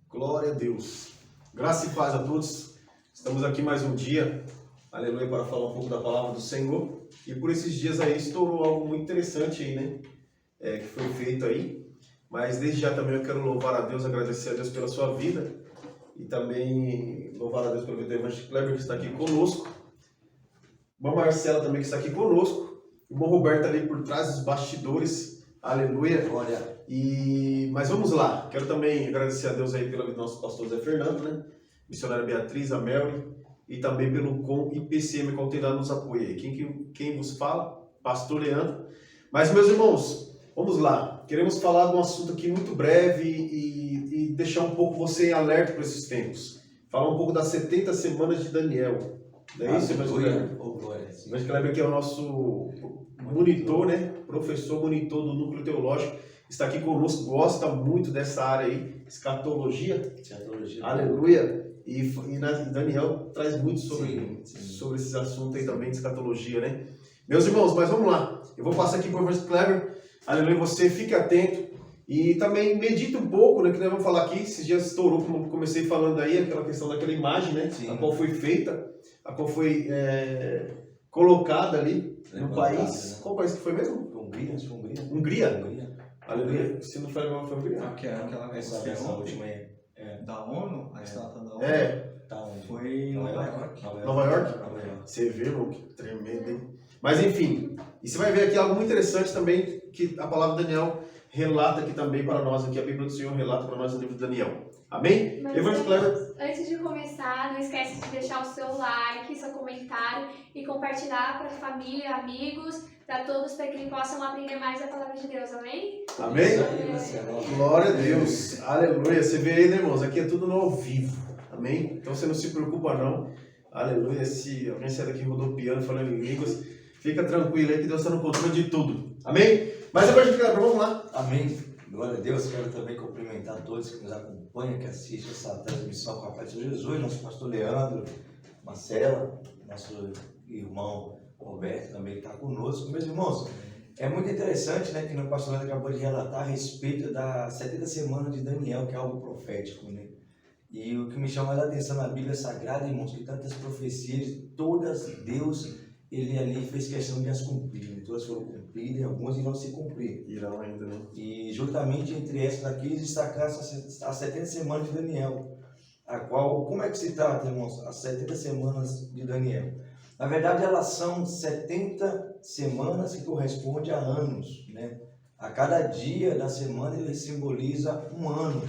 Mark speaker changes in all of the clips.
Speaker 1: Glória a Deus. Graça e paz a todos. Estamos aqui mais um dia, aleluia, para falar um pouco da palavra do Senhor. E por esses dias aí estourou algo muito interessante aí, né? Que foi feito aí. Mas desde já também eu quero louvar a Deus, agradecer a Deus pela sua vida. E também louvar a Deus pelo vida do Evangelho Kleber, que está aqui conosco. Irmã Marcela também, que está aqui conosco. Irmão Roberto ali por trás dos bastidores. Aleluia.
Speaker 2: Glória.
Speaker 1: Mas vamos lá. Quero também agradecer a Deus aí pelo nosso pastor Zé Fernando, né? Missionária Beatriz, a Mary. E também pelo COM e PCM, qual tem dado nos apoio aí. Quem vos fala? Pastor Leandro. Mas, meus irmãos, vamos lá. Queremos falar de um assunto aqui muito breve e deixar um pouco você em alerta para esses tempos. Falar um pouco das 70 semanas de Daniel. Não é isso, Evangelho Kleber? Evangelho Kleber, que é o nosso monitor, né? Professor monitor do Núcleo Teológico. Está aqui conosco, gosta muito dessa área aí, escatologia. Aleluia. E Daniel traz muito sobre esses assuntos aí também de escatologia, né? Meus irmãos, mas vamos lá. Eu vou passar aqui para o Evangelho Kleber. Aleluia, você fique atento e também medita um pouco, né? Que nós vamos falar aqui. Esses dias estourou, como comecei falando aí, aquela questão daquela imagem, né? Sim. A qual foi feita, a qual foi colocada ali no país. Né? Qual país que foi mesmo? Hungria. Aleluia. Se não foi Hungria.
Speaker 3: Aquela
Speaker 2: essa última aí.
Speaker 3: Da ONU, a estátua da ONU. Foi em Nova York.
Speaker 1: Nova York? Você vê, irmão, que tremendo, hein? Mas enfim, e você vai ver aqui algo muito interessante também, que a palavra de Daniel relata aqui também para nós, aqui a Bíblia do Senhor relata para nós no livro de Daniel. Amém?
Speaker 4: Antes de começar, não esquece de deixar o seu like, seu comentário e compartilhar para a família, amigos, para todos, para que eles possam aprender mais a palavra de Deus. Amém?
Speaker 1: Amém? Glória a Deus. Aleluia. Você vê aí, né, irmãos? Aqui é tudo no ao vivo. Amém? Então você não se preocupa não. Aleluia. Se alguém sair daqui rodopiando, falando em línguas, fica tranquilo aí que Deus está no controle de tudo. Amém? Mas agora, vamos lá.
Speaker 2: Amém. Glória a Deus. Quero também cumprimentar todos que nos acompanham, que assistem essa transmissão com a paz de Jesus, nosso pastor Leandro, Marcela, nosso irmão Roberto também está conosco. Meus irmãos, é muito interessante, né, que o pastor Leandro acabou de relatar a respeito das 70 semanas de Daniel, que é algo profético, né? E o que me chama a atenção na Bíblia Sagrada, irmãos, que tantas profecias, todas Deus, ele ali fez questão de as cumprir, né? Todas foram cumpridas e algumas irão se cumprir.
Speaker 1: Irão ainda, né?
Speaker 2: E justamente entre essas daqui, destacar as 70 semanas de Daniel, a qual, como é que se trata, irmãos, as 70 semanas de Daniel? Na verdade, elas são 70 semanas que correspondem a anos, né? A cada dia da semana ele simboliza um ano,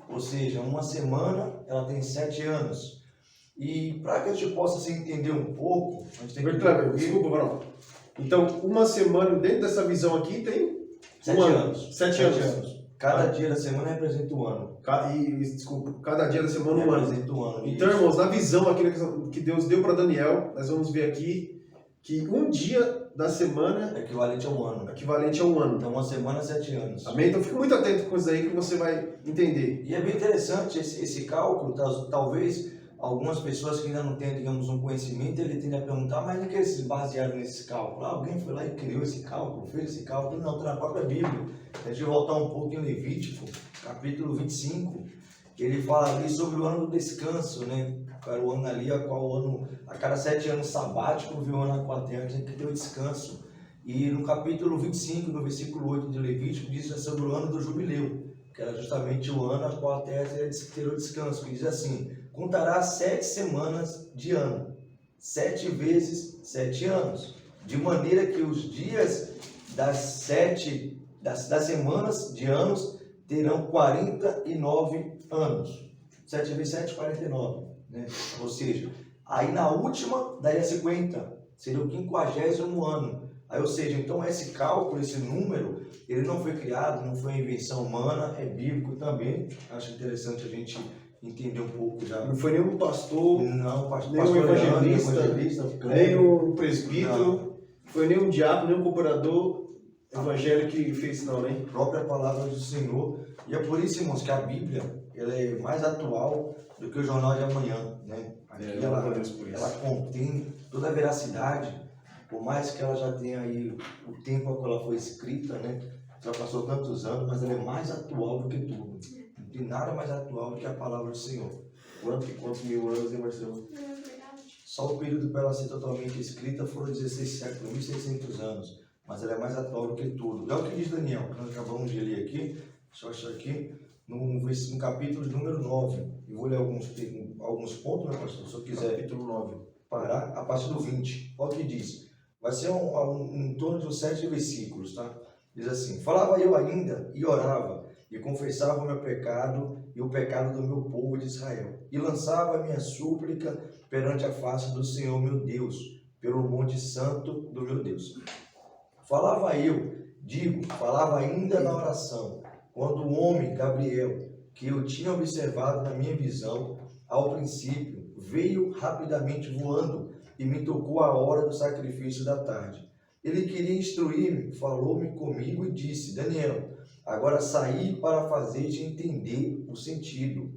Speaker 2: ou seja, uma semana ela tem 7 anos. E para que a gente possa se entender um pouco, a gente tem que...
Speaker 1: Desculpa, Varão. Então, uma semana dentro dessa visão aqui tem
Speaker 2: 7 anos.
Speaker 1: 7 anos.
Speaker 2: Cada dia da semana representa um ano.
Speaker 1: Desculpa, cada dia da semana um ano.
Speaker 2: Representa um ano.
Speaker 1: Então, irmãos, na visão aqui que Deus deu para Daniel, nós vamos ver aqui que um dia da semana
Speaker 2: é equivalente a um ano.
Speaker 1: Então,
Speaker 2: uma semana, 7 anos.
Speaker 1: Amém? Então, fique muito atento com isso aí que você vai entender.
Speaker 2: E é bem interessante esse cálculo, talvez algumas pessoas que ainda não têm, digamos, um conhecimento, ele tende a perguntar, mas em que eles se basearam nesse cálculo? Alguém foi lá e criou esse cálculo, fez esse cálculo? Não, está na própria Bíblia. A gente vai voltar um pouco em Levítico, capítulo 25, que ele fala ali sobre o ano do descanso, né? Era o ano ali, a cada 7 anos sabático, viu o ano com a terra, tinha que ter o descanso. E no capítulo 25, no versículo 8 de Levítico, diz sobre o ano do jubileu, que era justamente o ano a qual a terra teria o descanso, que diz assim: contará 7 semanas de ano, 7 vezes 7 anos, de maneira que os dias das semanas de anos terão 49 anos. 7 vezes 7, 49, né? Ou seja, aí na última daria 50, seria o 50º ano. Aí, ou seja, então esse cálculo, esse número, ele não foi criado, não foi invenção humana, é bíblico também. Acho interessante a gente entender um pouco já.
Speaker 1: Não foi nenhum pastor,
Speaker 2: nem um evangelista,
Speaker 1: nem um presbítero, foi nem um diácono, nem um cooperador evangélico que fez isso, não, né?
Speaker 2: A própria palavra do Senhor. E é por isso, irmãos, que a Bíblia ela é mais atual do que o Jornal de Amanhã, né? Aqui ela contém toda a veracidade, por mais que ela já tenha aí o tempo a qual ela foi escrita, né? Já passou tantos anos, mas ela é mais atual do que tudo. de nada mais atual do que a palavra do Senhor.
Speaker 1: Quantos mil anos, hein, Marcelo?
Speaker 4: Verdade.
Speaker 2: Só o período para ela ser totalmente escrita foram 16 séculos, 1600 anos, mas ela é mais atual do que tudo. É o que diz Daniel, que nós acabamos de ler aqui, deixa eu achar aqui, no capítulo de número 9. Eu vou ler alguns pontos, né, pastor? Se eu quiser
Speaker 1: Capítulo 9.
Speaker 2: parar, a partir do 20. Olha o que diz. Vai ser em torno de uns 7 versículos, tá? Diz assim: falava eu ainda e orava, e confessava o meu pecado e o pecado do meu povo de Israel, e lançava a minha súplica perante a face do Senhor meu Deus, pelo monte santo do meu Deus. Falava ainda na oração, quando o homem Gabriel, que eu tinha observado na minha visão, ao princípio, veio rapidamente voando e me tocou a hora do sacrifício da tarde. Ele queria instruir-me, falou-me comigo e disse: Daniel, agora saí para fazer-te entender o sentido.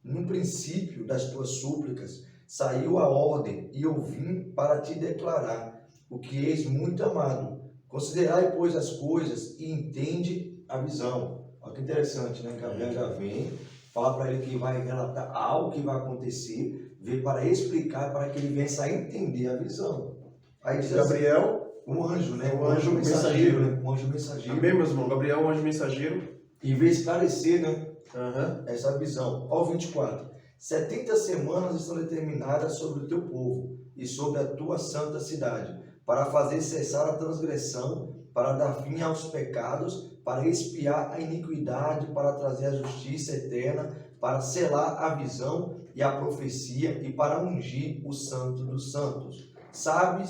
Speaker 2: No princípio das tuas súplicas saiu a ordem, e eu vim para te declarar o que és muito amado. Considerai, pois, as coisas e entende a visão. Olha que interessante, né? Gabriel já vem, fala para ele que vai relatar algo que vai acontecer, veio para explicar, para que ele venha a entender a visão. Aí diz
Speaker 1: Gabriel,
Speaker 2: um anjo, né?
Speaker 1: o anjo mensageiro,
Speaker 2: né? Um anjo mensageiro.
Speaker 1: amém, meus irmãos? Gabriel, o anjo mensageiro.
Speaker 2: E veio esclarecer, né?
Speaker 1: Aham.
Speaker 2: Essa visão. Ao 24. 70 semanas estão determinadas sobre o teu povo e sobre a tua santa cidade, para fazer cessar a transgressão, para dar fim aos pecados, para expiar a iniquidade, para trazer a justiça eterna, para selar a visão e a profecia e para ungir o santo dos santos. Sabe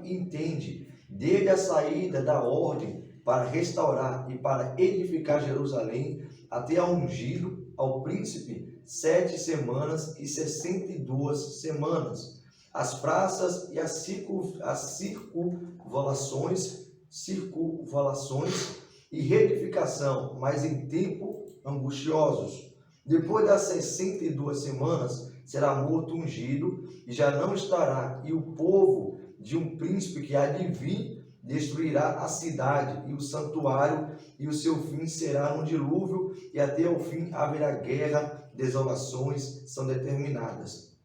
Speaker 2: e entende, desde a saída da ordem para restaurar e para edificar Jerusalém, até ao ungido, ao príncipe, 7 semanas e 62 semanas. As praças e as circunvalações e reedificação, mas em tempo angustiosos. Depois das 62 semanas, será morto ungido, e já não estará, e o povo de um príncipe que há de vir destruirá a cidade e o santuário, e o seu fim será no dilúvio, e até o fim haverá guerra, desolações são determinadas.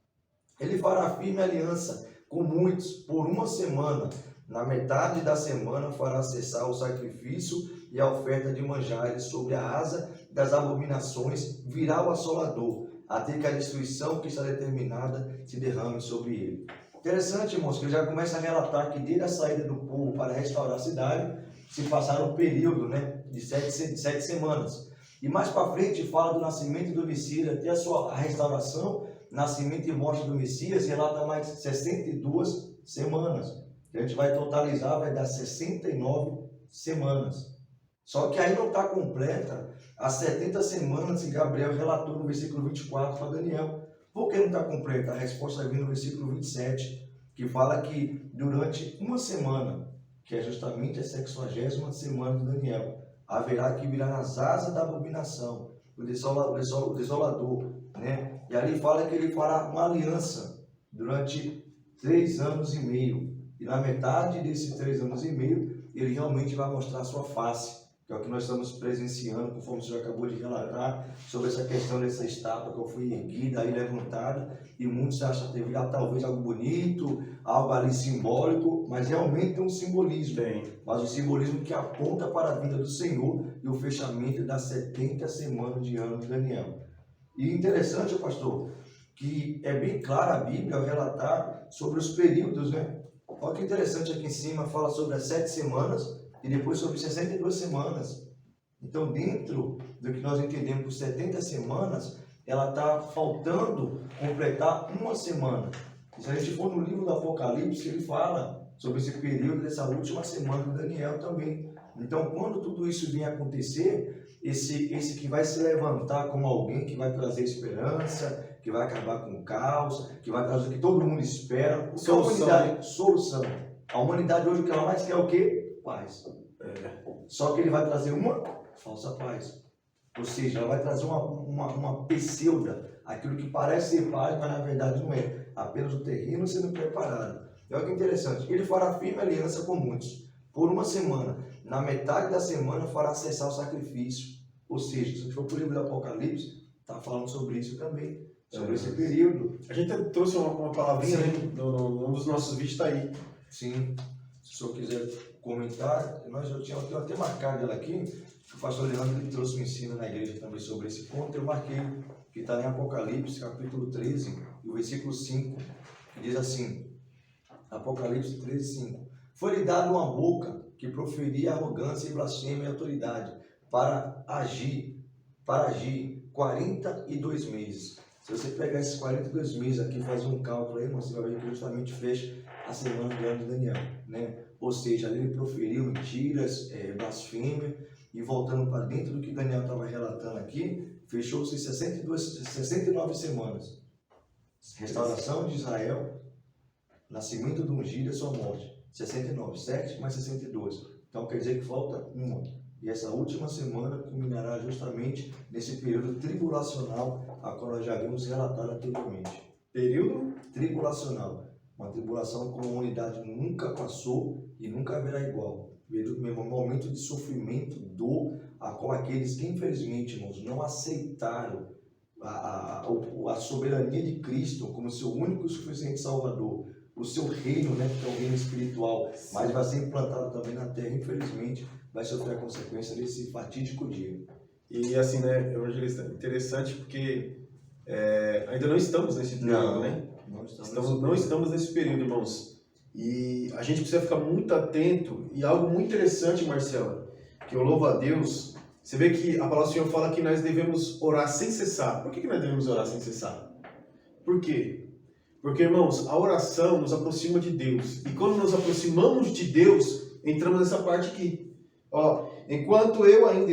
Speaker 2: Ele fará firme aliança com muitos por 1 semana. Na metade da semana fará cessar o sacrifício e a oferta de manjares. Sobre a asa das abominações virá o assolador, até que a destruição que está determinada se derrame sobre ele. Interessante, irmãos, que ele já começa a relatar que desde a saída do povo para restaurar a cidade, se passaram um período, né, de 7 semanas. E mais para frente fala do nascimento do Messias até a restauração, nascimento e morte do Messias, relata mais 62 semanas. A gente vai totalizar, vai dar 69 semanas. Só que aí não está completa as 70 semanas que Gabriel relatou no versículo 24 para Daniel. Por que não está completa? A resposta vem no versículo 27, que fala que durante 1 semana, que é justamente a 60ª semana de Daniel, haverá que virar nas asas da abominação, o desolador, né? E ali fala que ele fará uma aliança durante 3 anos e meio. E na metade desses 3 anos e meio, ele realmente vai mostrar a sua face, que é o que nós estamos presenciando, conforme o senhor acabou de relatar, sobre essa questão dessa estátua que foi erguida e levantada, e muitos acham ter talvez algo bonito, algo ali simbólico, mas realmente tem um simbolismo. Mas o simbolismo que aponta para a vinda do Senhor e o fechamento das 70 semanas de ano de Daniel. E interessante, pastor, que é bem clara a Bíblia ao relatar sobre os períodos, né? Olha que interessante, aqui em cima fala sobre as 7 semanas e depois sobre 62 semanas. Então, dentro do que nós entendemos por 70 semanas, ela está faltando completar 1 semana. E se a gente for no livro do Apocalipse, ele fala sobre esse período dessa última semana de Daniel também. Então, quando tudo isso vier acontecer, esse que vai se levantar como alguém que vai trazer esperança, que vai acabar com o caos, que vai trazer o que todo mundo espera, solução. A humanidade hoje o que ela mais quer é o quê? Paz. Só que ele vai trazer uma falsa paz. Ou seja, ela vai trazer uma pseuda, aquilo que parece ser paz, mas na verdade não é. Apenas o terreno sendo preparado. E olha que interessante, ele fará firme aliança com muitos, por 1 semana. Na metade da semana fará cessar o sacrifício. Ou seja, se a gente for para o livro do Apocalipse, está falando sobre isso também, sobre esse período.
Speaker 1: A gente trouxe uma palavrinha, né? Um dos nossos vídeos está aí.
Speaker 2: Sim, se o senhor quiser comentar, eu tinha até marcado ela aqui, que o pastor Leandro ele trouxe um ensino na igreja também sobre esse ponto, eu marquei, que está em Apocalipse, capítulo 13, e o versículo 5, que diz assim, Apocalipse 13, 5, foi-lhe dado uma boca que proferia arrogância e blasfêmia e autoridade, para agir 42 meses. Se você pegar esses 42 meses aqui e fazer um cálculo aí, você vai ver que justamente fecha a semana do ano de Daniel, né? Ou seja, ali ele proferiu mentiras, blasfêmia, e voltando para dentro do que Daniel estava relatando aqui, fechou-se 69 semanas. Restauração de Israel, nascimento do ungido e sua morte. 69, 7 mais 62. Então quer dizer que falta uma. E essa última semana culminará justamente nesse período tribulacional, a qual nós já vimos relatado anteriormente. Período tribulacional. Uma tribulação como a humanidade nunca passou e nunca haverá igual. Um momento de sofrimento, dor, a qual aqueles que infelizmente, irmãos, não aceitaram a soberania de Cristo como seu único e suficiente Salvador, o seu reino, né, que é o reino espiritual, mas vai ser implantado também na terra, infelizmente, vai sofrer a consequência desse fatídico dia.
Speaker 1: E assim, né, evangelista, interessante porque ainda não estamos nesse período, né? Não estamos nesse período, irmãos. E a gente precisa ficar muito atento. E algo muito interessante, Marcela, que eu louvo a Deus. Você vê que a palavra do Senhor fala que nós devemos orar sem cessar. Por que nós devemos orar sem cessar? Por quê? Porque, irmãos, a oração nos aproxima de Deus. E quando nos aproximamos de Deus, entramos nessa parte aqui. Ó, enquanto eu ainda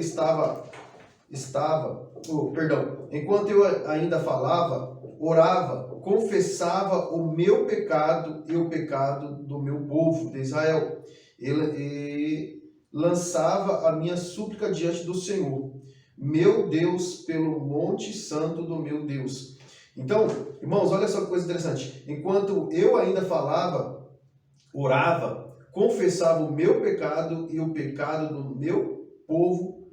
Speaker 1: enquanto eu ainda falava, orava, confessava o meu pecado e o pecado do meu povo de Israel. Ele lançava a minha súplica diante do Senhor, meu Deus, pelo monte santo do meu Deus. Então, irmãos, olha só que coisa interessante. Enquanto eu ainda falava, orava, confessava o meu pecado e o pecado do meu povo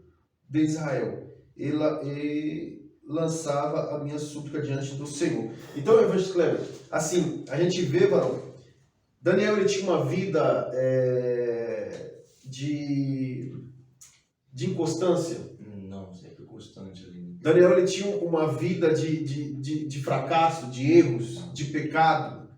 Speaker 1: de Israel. Ele lançava a minha súplica diante do Senhor. Então, evangelista Cleber, assim, a gente vê, varão, Daniel ele tinha uma vida de inconstância.
Speaker 2: Não, sempre constante ali.
Speaker 1: Daniel ele tinha uma vida de fracasso, de erros, de pecado.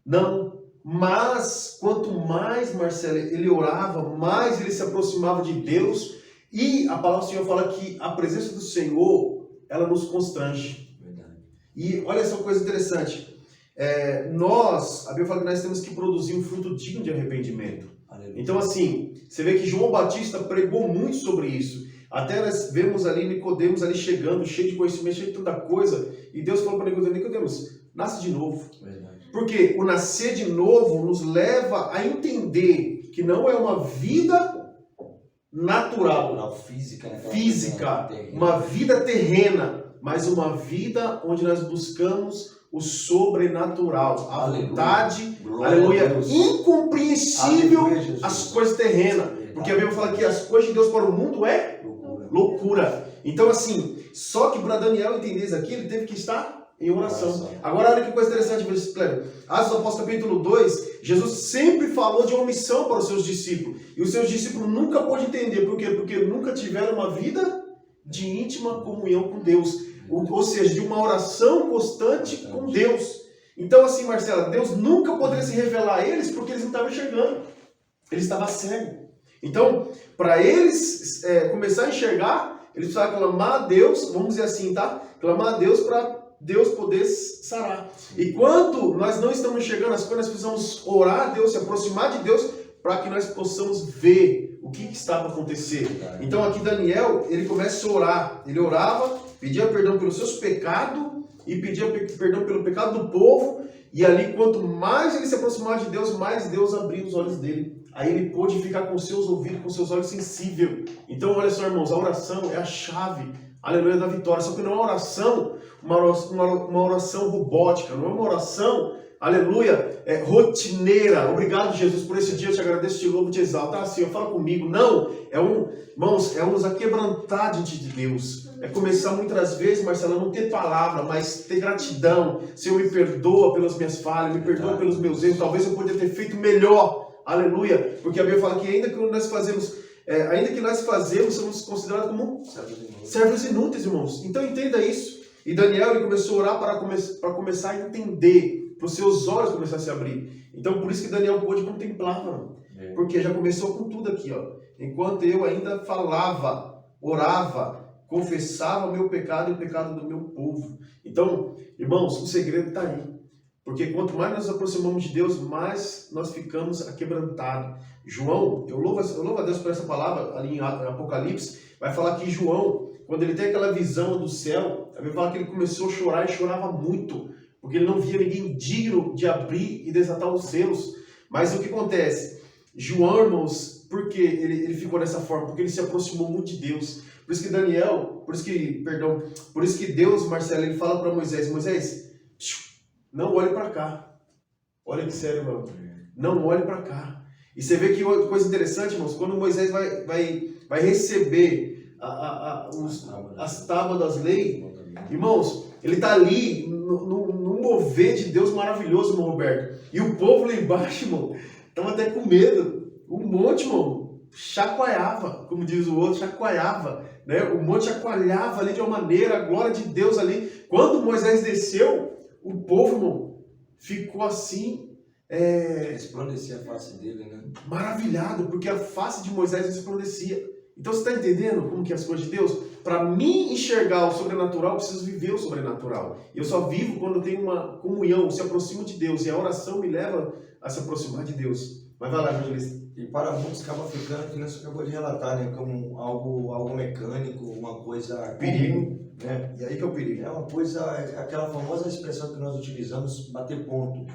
Speaker 1: Não. Mas, quanto mais, Marcelo, ele orava, mais ele se aproximava de Deus. E a palavra do Senhor fala que a presença do Senhor, ela nos constrange.
Speaker 2: Verdade.
Speaker 1: E olha só uma coisa interessante. A Bíblia fala que nós temos que produzir um fruto digno de arrependimento. Aleluia. Então, assim, você vê que João Batista pregou muito sobre isso. Até nós vemos ali Nicodemos ali chegando, cheio de conhecimento, cheio de tanta coisa. E Deus falou para Nicodemos, nasce de novo.
Speaker 2: Verdade.
Speaker 1: Porque o nascer de novo nos leva a entender que não é uma vida natural,
Speaker 2: física,
Speaker 1: uma vida terrena, mas uma vida onde nós buscamos o sobrenatural, a vontade, aleluia, incompreensível as coisas terrenas, porque a Bíblia fala que as coisas de Deus para o mundo é loucura. Então assim, só que para Daniel entender isso aqui, ele teve que estar em oração. Agora olha que coisa interessante, Cleber. Atos dos Apóstolos capítulo 2, Jesus sempre falou de uma missão para os seus discípulos. E os seus discípulos nunca pôde entender. Por quê? Porque nunca tiveram uma vida de íntima comunhão com Deus. Ou seja, de uma oração constante com Deus. Então assim, Marcela, Deus nunca poderia se revelar a eles porque eles não estavam enxergando. Eles estavam cegos. Então, para eles começar a enxergar, eles precisavam clamar a Deus, vamos dizer assim, tá? Clamar a Deus para Deus poder sarar. E quando nós não estamos enxergando as coisas, nós precisamos orar a Deus, se aproximar de Deus, para que nós possamos ver o que estava acontecendo. Então aqui Daniel, ele começa a orar. Ele orava, pedia perdão pelos seus pecados e pedia perdão pelo pecado do povo. E ali, quanto mais ele se aproximava de Deus, mais Deus abria os olhos dele. Aí ele pôde ficar com seus ouvidos, com seus olhos sensíveis. Então olha só, irmãos, a oração é a chave, aleluia, da vitória. Só que não é uma oração robótica, não é uma oração aleluia, rotineira. Obrigado, Jesus, por esse dia. Eu te agradeço, te louvo, te exalto. Ah, Senhor, fala comigo. Não, irmãos, é nos aquebrantar diante de Deus. É começar muitas vezes, Marcelo, a não ter palavra, mas ter gratidão. Senhor, me perdoa pelas minhas falhas, me perdoa pelos meus erros. Talvez eu poderia ter feito melhor. Aleluia. Porque a Bíblia fala que ainda que nós fazemos, somos considerados como servos inúteis, irmãos. Então entenda isso. E Daniel, ele começou a orar para começar a entender, para os seus olhos começar a se abrir. Então por isso que Daniel pôde contemplar, mano. Porque já começou com tudo aqui, ó. Enquanto eu ainda falava, orava, confessava o meu pecado e o pecado do meu povo. Então, irmãos, o segredo está aí. Porque quanto mais nós nos aproximamos de Deus, mais nós ficamos aquebrantados. João, eu louvo a Deus por essa palavra, ali em Apocalipse, vai falar que João, quando ele tem aquela visão do céu, vai falar que ele começou a chorar e chorava muito, porque ele não via ninguém digno de abrir e desatar os selos. Mas o que acontece? João, irmãos, por que ele ficou dessa forma? Porque ele se aproximou muito de Deus. Por isso que Deus, Marcelo, ele fala para Moisés, não olhe para cá. Olha que sério, irmão. Não olhe para cá. E você vê que coisa interessante, irmãos, quando Moisés vai receber as tábuas das leis, irmãos, ele está ali no mover de Deus maravilhoso, irmão Roberto. E o povo lá embaixo, irmão, estava até com medo. O monte, irmão, chacoalhava, como diz o outro, chacoalhava. Né? O monte chacoalhava ali de uma maneira, a glória de Deus ali. Quando Moisés desceu, o povo, irmão, ficou assim...
Speaker 2: Resplandecia a face dele, né?
Speaker 1: Maravilhado, porque a face de Moisés resplandecia. Então você está entendendo como que é as coisas de Deus? Para mim enxergar o sobrenatural, eu preciso viver o sobrenatural. E eu só vivo quando eu tenho uma comunhão, se aproximo de Deus. E a oração me leva a se aproximar de Deus. Mas vai lá, evangelista.
Speaker 2: E para muitos acaba ficando, que você acabou de relatar, né? Como algo mecânico, uma coisa...
Speaker 1: Perigo.
Speaker 2: Né?
Speaker 1: E aí que é o perigo.
Speaker 2: É uma coisa, aquela famosa expressão que nós utilizamos, bater ponto.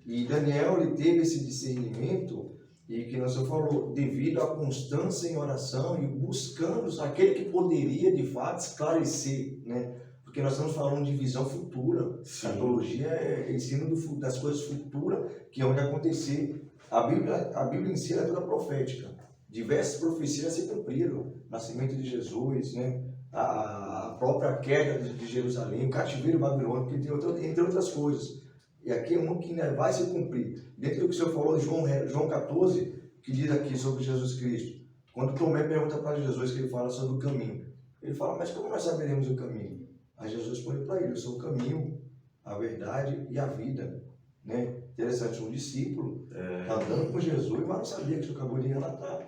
Speaker 2: E Daniel, ele teve esse discernimento, e que nós falou, devido à constância em oração e buscando aquele que poderia, de fato, esclarecer, né? Porque nós estamos falando de visão futura. Escatologia é ensino das coisas futuras que vão acontecer. A Bíblia em si é toda profética. Diversas profecias se cumpriram. Nascimento de Jesus, né? A própria queda de Jerusalém, o cativeiro babilônico, entre outras coisas. E aqui é um que vai se cumprir. Dentro do que o senhor falou, João 14, que diz aqui sobre Jesus Cristo. Quando Tomé pergunta para Jesus, que ele fala sobre o caminho. Ele fala, mas como nós saberemos o caminho? Aí Jesus responde para ele, eu sou o caminho, a verdade e a vida. Né? Interessante, um discípulo andando com Jesus, mas não sabia que o senhor acabou de relatar.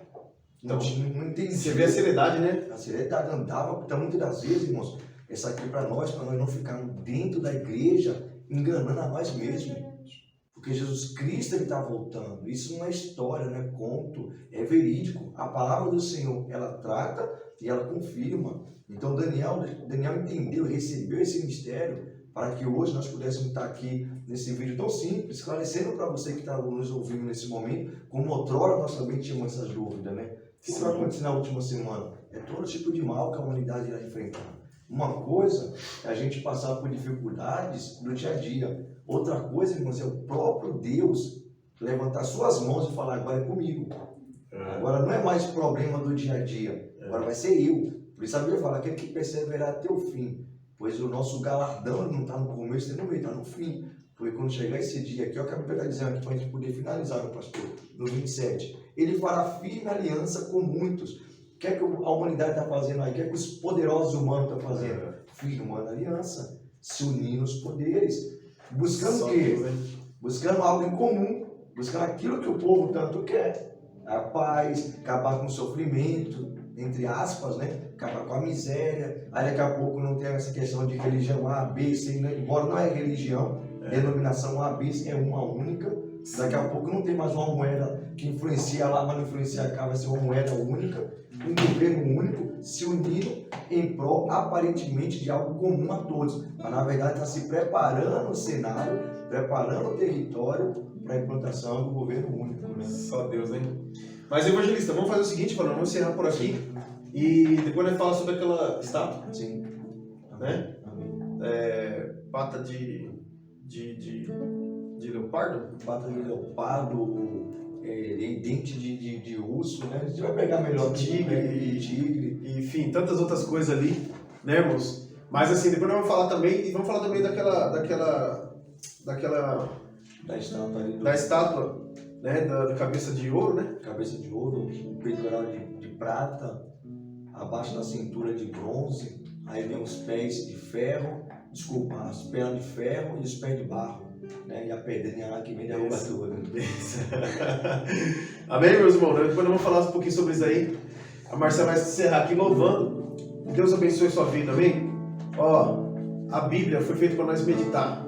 Speaker 1: Então,
Speaker 2: não entendi.
Speaker 1: Você vê a seriedade, né?
Speaker 2: A seriedade andava, então muitas das vezes, irmãos, essa aqui para nós não ficarmos dentro da igreja, enganando a nós mesmos. Porque Jesus Cristo está voltando. Isso não é história, não é conto, é verídico. A palavra do Senhor, ela trata e ela confirma. Então Daniel entendeu e recebeu esse mistério para que hoje nós pudéssemos estar aqui nesse vídeo tão simples, esclarecendo para você que está nos ouvindo nesse momento, como outrora nós também tínhamos essas dúvidas, né? O que vai acontecer na última semana? É todo tipo de mal que a humanidade irá enfrentar. Uma coisa é a gente passar por dificuldades no dia a dia. Outra coisa, irmãos, é o próprio Deus levantar suas mãos e falar, agora é comigo. Agora não é mais problema do dia a dia, agora vai ser eu. Por isso a Bíblia fala, aquele que perseverar até o fim. Pois o nosso galardão não está no começo e no meio, está no fim. Porque quando chegar esse dia aqui, ó, que a Bíblia está dizendo aqui, para a gente poder finalizar, meu pastor, no 27, ele fará firme aliança com muitos. O que é que a humanidade está fazendo aí? O que é que os poderosos humanos estão fazendo? Firmando aliança, se unindo os poderes, buscando o quê? Buscando algo em comum, buscando aquilo que o povo tanto quer. A paz, acabar com o sofrimento, entre aspas, né? Acabar com a miséria. Aí daqui a pouco não tem essa questão de religião A, B, C, né? Embora não é religião, denominação A, B, C é uma única. Daqui a pouco não tem mais uma moeda que influencia lá, mas não influencia cá, vai ser uma moeda única, um governo único, se unindo em prol, aparentemente, de algo comum a todos. Mas, na verdade, está se preparando o cenário, preparando o território para a implantação do governo único. Né?
Speaker 1: Só Deus, hein? Mas, evangelista, vamos fazer o seguinte, vamos encerrar por aqui. E depois a gente fala sobre aquela estátua.
Speaker 2: Sim.
Speaker 1: Né? Pata de de leopardo?
Speaker 2: Pata de leopardo, dente de urso, né? A gente vai pegar melhor tigre.
Speaker 1: Enfim, tantas outras coisas ali, né, irmãos? Mas assim, depois nós vamos falar também, e vamos falar também da estátua, né, da cabeça de ouro, né?
Speaker 2: Cabeça de ouro, o peitoral de prata, abaixo da cintura de bronze, aí vem os pés de ferro, as pernas de ferro e os pés de barro, né? E a pedrinha lá que vem derruba tudo.
Speaker 1: Amém, meus irmãos? Depois nós vamos falar um pouquinho sobre isso aí. A Marcela vai encerrar aqui louvando. Deus abençoe sua vida, amém? Ó, a Bíblia foi feita para nós meditar.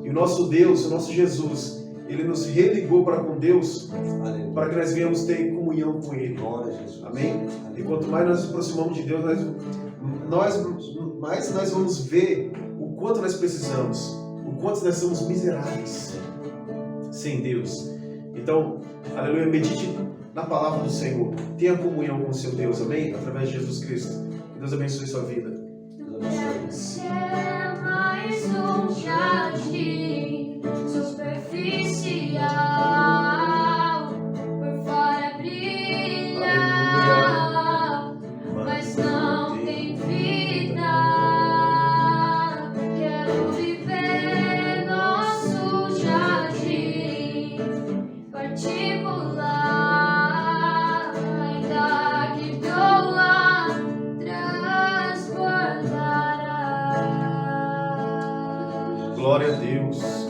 Speaker 1: E o nosso Deus, o nosso Jesus, Ele nos religou para com Deus, para que nós venhamos ter comunhão com Ele.
Speaker 2: Glória a Jesus.
Speaker 1: Amém? E quanto mais nós nos aproximamos de Deus, mais nós vamos ver o quanto nós precisamos, o quanto nós somos miseráveis sem Deus. Então, aleluia, medite na palavra do Senhor. Tenha comunhão com o seu Deus, amém? Através de Jesus Cristo. Que Deus abençoe sua vida.
Speaker 4: Deus é mais um jardim superficial, por fora brilha, mas não tem vida. Quero viver nosso jardim particular, ainda que doa, transbordará.
Speaker 1: Glória a Deus.